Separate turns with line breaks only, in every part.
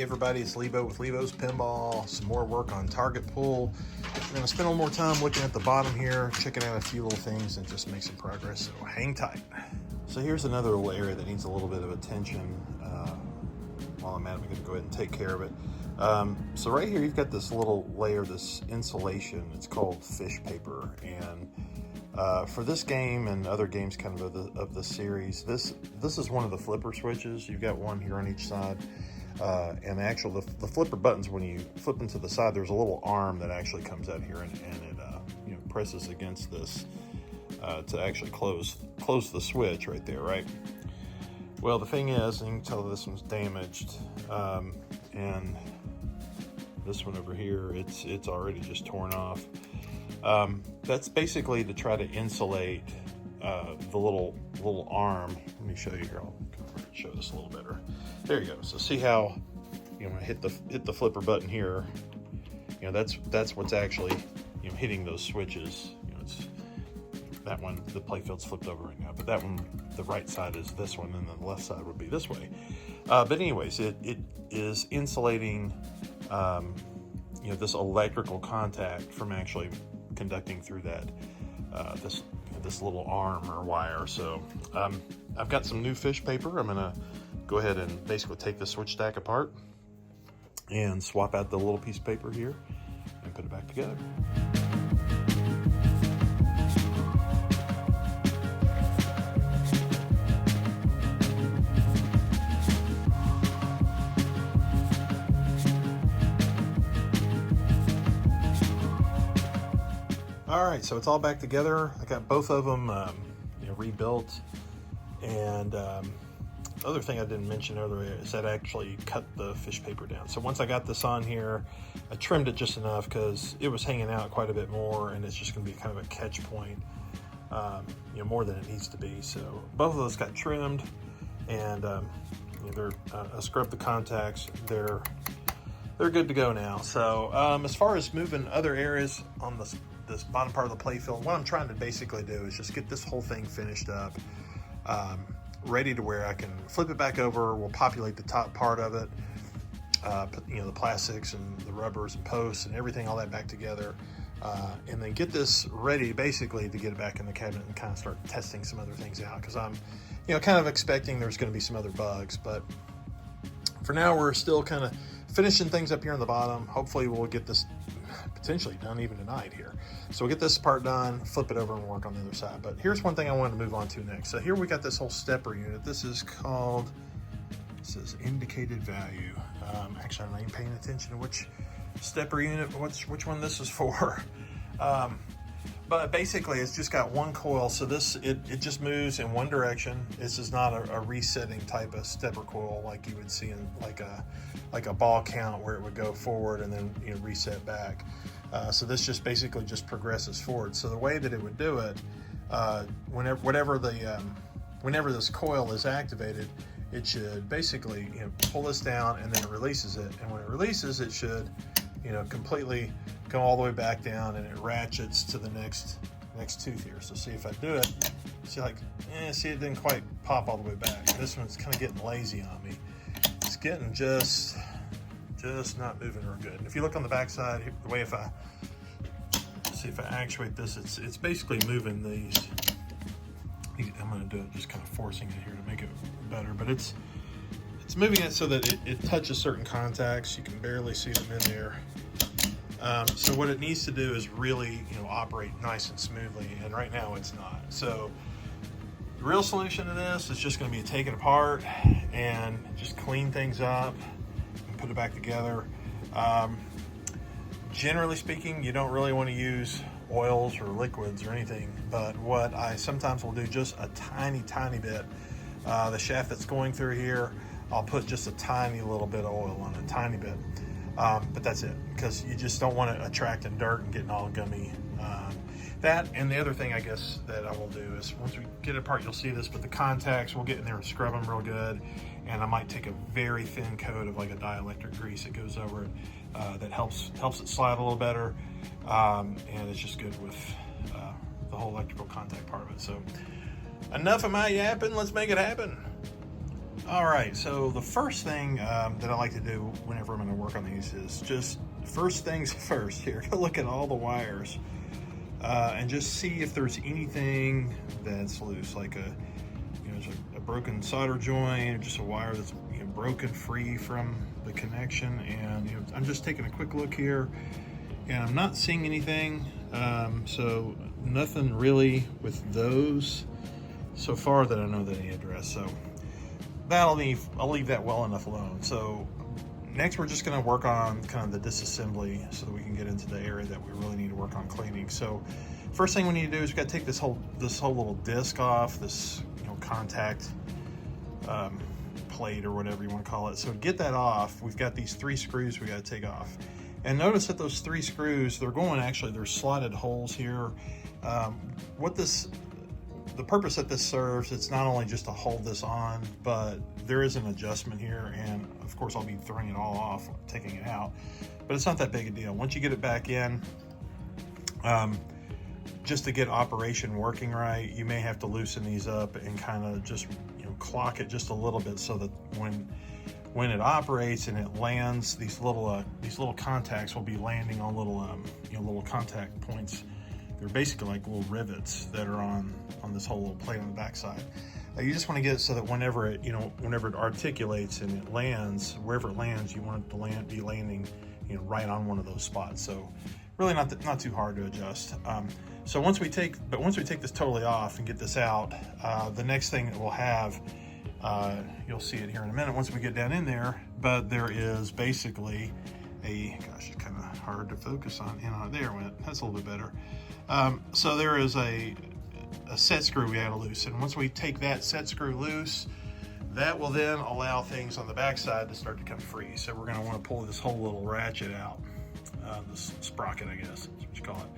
everybody, it's Levo with Levo's Pinball. Some more work on target pull. I'm going to spend a little more time looking at the bottom here, checking out a few little things and just make some progress, so hang tight. So here's another little area that needs a little bit of attention. While I'm at it, I'm going to go ahead and take care of it. So right here you've got this little layer, this insulation. It's called fish paper, and for this game and other games kind of the series, this is one of the flipper switches. You've got one here on each side, and the flipper buttons, when you flip them to the side, there's a little arm that actually comes out here and it presses against this to actually close the switch right there, right? Well, the thing is, and you can tell this one's damaged, and this one over here, it's already just torn off. That's basically to try to insulate the little arm. Let me show you here. I'll show this a little better. There you go. So see how hit the flipper button here. That's what's actually hitting those switches. It's that one. The playfield's flipped over right now, but that one, the right side is this one, and then the left side would be this way. But anyways, it is insulating this electrical contact from actually conducting through that this little arm or wire. So I've got some new fish paper. I'm gonna go ahead and basically take the switch stack apart and swap out the little piece of paper here and put it back together. All right, so it's all back together. I got both of them rebuilt, and the other thing I didn't mention earlier is that I actually cut the fish paper down. So once I got this on here, I trimmed it just enough because it was hanging out quite a bit more, and it's just going to be kind of a catch point, more than it needs to be. So both of those got trimmed, and I scrubbed the contacts. They're good to go now. So as far as moving other areas on this bottom part of the playfield, what I'm trying to basically do is just get this whole thing finished up, ready to where I can flip it back over. We'll populate the top part of it, put the plastics and the rubbers and posts and everything, all that back together, and then get this ready basically to get it back in the cabinet and kind of start testing some other things out, because I'm kind of expecting there's going to be some other bugs. But for now, we're still kind of finishing things up here on the bottom. Hopefully we'll get this potentially done even tonight here. So we'll get this part done, flip it over, and work on the other side. But here's one thing I wanted to move on to next. So here we got this whole stepper unit. This is indicated value. Actually, I'm not even paying attention to which stepper unit, which one this is for. But basically it's just got one coil, so it just moves in one direction. This is not a resetting type of stepper coil like you would see in like a ball count, where it would go forward and then reset back. So this just basically just progresses forward. So the way that it would do it, whenever this coil is activated, it should basically pull this down, and then it releases it. And when it releases, it should completely go all the way back down, and it ratchets to the next tooth here. So see if I do it, see it didn't quite pop all the way back. This one's kind of getting lazy on me. It's getting just not moving real good. And if you look on the back side, the way if I actuate this, it's basically moving these. I'm going to do it just kind of forcing it here to make it better, but it's moving it so that it touches certain contacts. You can barely see them in there. So what it needs to do is really operate nice and smoothly, and right now it's not. So the real solution to this is just going to be to take it apart and just clean things up and put it back together. Generally speaking, you don't really want to use oils or liquids or anything, but what I sometimes will do, just a tiny bit, the shaft that's going through here, I'll put just a tiny little bit of oil on it, tiny bit, but that's it, because you just don't want it attracting dirt and getting all gummy. That, and the other thing I guess that I will do is, once we get it apart, you'll see this, but the contacts, we'll get in there and scrub them real good, and I might take a very thin coat of like a dielectric grease that goes over it, that helps it slide a little better, and it's just good with the whole electrical contact part of it. So enough of my yapping, let's make it happen. All right, so the first thing that I like to do whenever I'm going to work on these is just first things first here, go look at all the wires and just see if there's anything that's loose, like there's a broken solder joint or just a wire that's broken free from the connection. And I'm just taking a quick look here and I'm not seeing anything. So nothing really with those so far that I know that I need to address. So I'll leave that well enough alone. So next we're just going to work on kind of the disassembly so that we can get into the area that we really need to work on cleaning. So first thing we need to do is we've got to take this whole little disc off, this contact plate or whatever you want to call it. So to get that off, we've got these 3 screws we got to take off. And notice that those 3 screws, there's slotted holes here. The purpose that this serves, it's not only just to hold this on, but there is an adjustment here, and of course I'll be throwing it all off, taking it out, but it's not that big a deal. Once you get it back in, just to get operation working right, you may have to loosen these up and kind of just clock it just a little bit so that when it operates and it lands, these little contacts will be landing on little contact points. They're basically like little rivets that are on this whole little plate on the backside. You just want to get it so that whenever it articulates and it lands, wherever it lands, you want it to be landing, right on one of those spots. So really not too hard to adjust. So once we take this totally off and get this out, the next thing that we'll have, you'll see it here in a minute once we get down in there, but there is basically gosh, it's kind of hard to focus on. There it went. That's a little bit better. So there is a set screw we had to loosen. Once we take that set screw loose, that will then allow things on the backside to start to come free. So we're going to want to pull this whole little ratchet out, this sprocket, I guess is what you call it.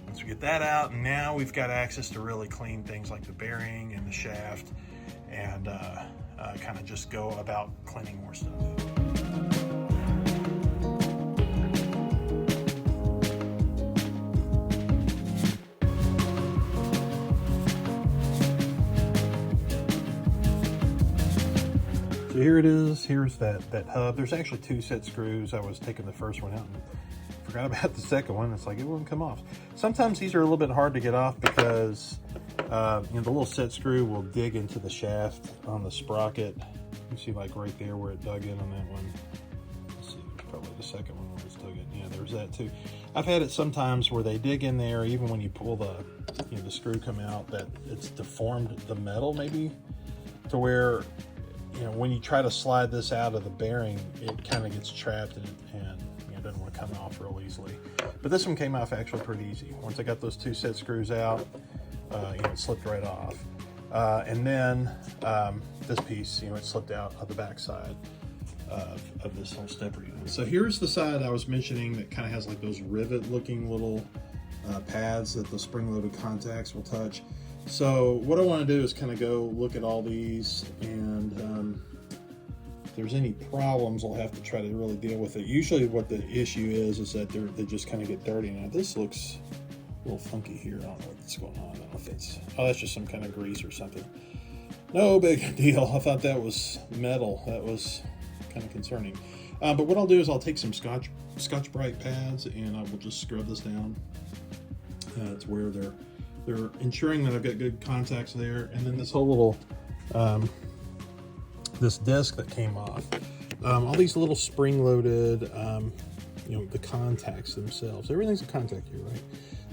Once we get that out, now we've got access to really clean things like the bearing and the shaft, and kind of just go about cleaning more stuff. So here it is. Here's that hub. There's actually 2 set screws. I was taking the first one out and forgot about the second one. It's like it wouldn't come off. Sometimes these are a little bit hard to get off because the little set screw will dig into the shaft on the sprocket. You see like right there where it dug in on that one. Let's see, there's probably the second one where it's dug in. Yeah, there's that too. I've had it sometimes where they dig in there, even when you pull the screw come out, that it's deformed the metal maybe to where when you try to slide this out of the bearing, it kind of gets trapped and it doesn't want to come off real easily. But this one came off actually pretty easy. Once I got those 2 set screws out, it slipped right off. And then this piece, it slipped out of the backside of this whole stepper unit. So here's the side I was mentioning that kind of has like those rivet-looking little pads that the spring-loaded contacts will touch. So what I want to do is kind of go look at all these, and if there's any problems, I'll have to try to really deal with it. Usually what the issue is that they just kind of get dirty. Now this looks a little funky here. I don't know what's going on. I don't know if it's, that's just some kind of grease or something. No big deal. I thought that was metal. That was kind of concerning. But what I'll do is I'll take some Scotch-Brite pads and I will just scrub this down to where they're ensuring that I've got good contacts there. And then this whole little, this disc that came off, all these little spring-loaded, the contacts themselves. Everything's a contact here, right?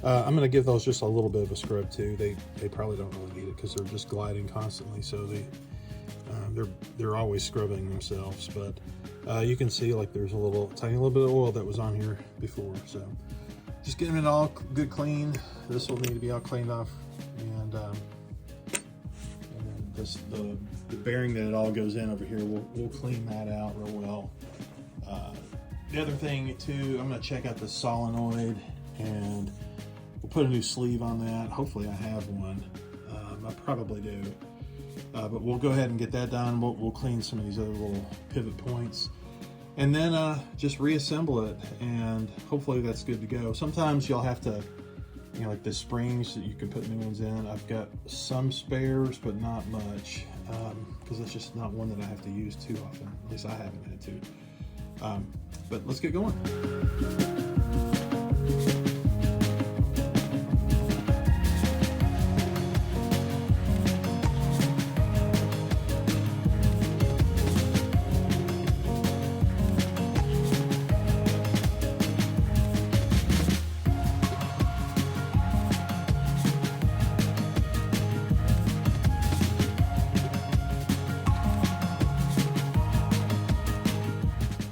I'm going to give those just a little bit of a scrub too. They probably don't really need it because they're just gliding constantly, so they're always scrubbing themselves. But you can see like there's a tiny little bit of oil that was on here before, so just getting it all good clean. This will need to be all cleaned off, and then the bearing that it all goes in over here, we'll clean that out real well. The other thing too, I'm going to check out the solenoid, and we'll put a new sleeve on that. Hopefully I have one. I probably do, but we'll go ahead and get that done. We'll clean some of these other little pivot points, and then just reassemble it, and hopefully that's good to go. Sometimes you'll have to, like the springs that you can put new ones in. I've got some spares, but not much. because it's just not one that I have to use too often. At least I haven't had to. But let's get going.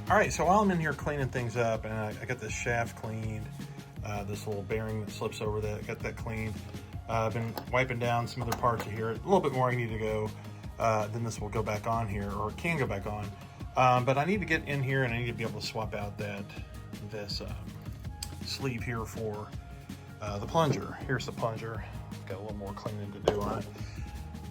All right, so while I'm in here cleaning things up, and I got this shaft cleaned, this little bearing that slips over that, got that cleaned. I've been wiping down some other parts of here. A little bit more I need to go. Then this will go back on here, or it can go back on. But I need to get in here and I need to be able to swap out this sleeve here for the plunger. Here's the plunger. Got a little more cleaning to do on it.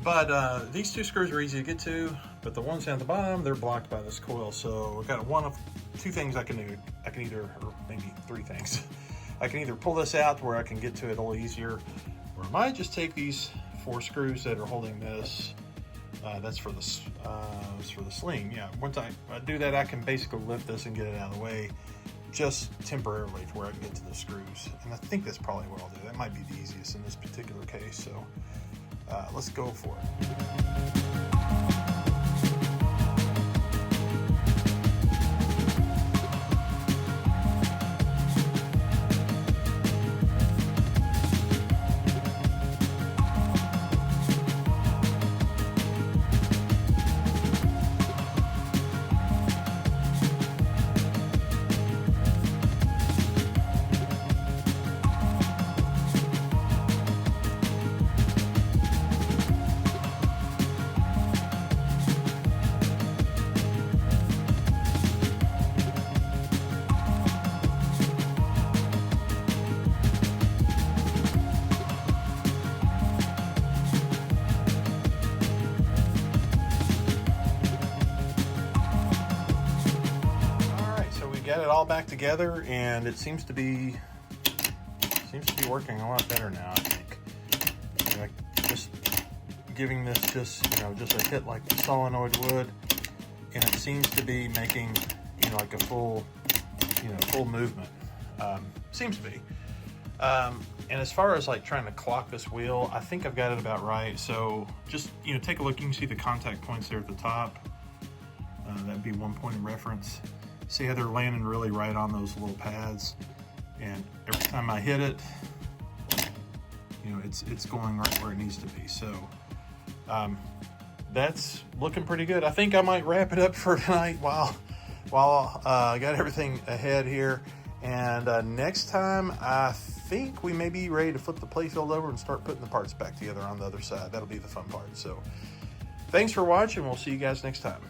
But these two screws are easy to get to, but the ones down at the bottom, they're blocked by this coil. So I've got one of two things I can do. I can either, or maybe three things. I can either pull this out where I can get to it a little easier, or I might just take these 4 screws that are holding this. That's for the sling. Yeah, once I do that, I can basically lift this and get it out of the way, just temporarily, to where I can get to the screws. And I think that's probably what I'll do. That might be the easiest in this particular case. So let's go for it. Got it all back together, and it seems to be working a lot better now, I think. You know, just giving this just a hit like the solenoid would, and it seems to be making like a full movement. Seems to be. And as far as like trying to clock this wheel, I think I've got it about right. So just take a look. You can see the contact points there at the top. That'd be one point of reference. See how they're landing really right on those little pads, and every time I hit it, it's going right where it needs to be. So that's looking pretty good. I think I might wrap it up for tonight while I got everything ahead here. And next time, I think we may be ready to flip the playfield over and start putting the parts back together on the other side. That'll be the fun part. So thanks for watching. We'll see you guys next time.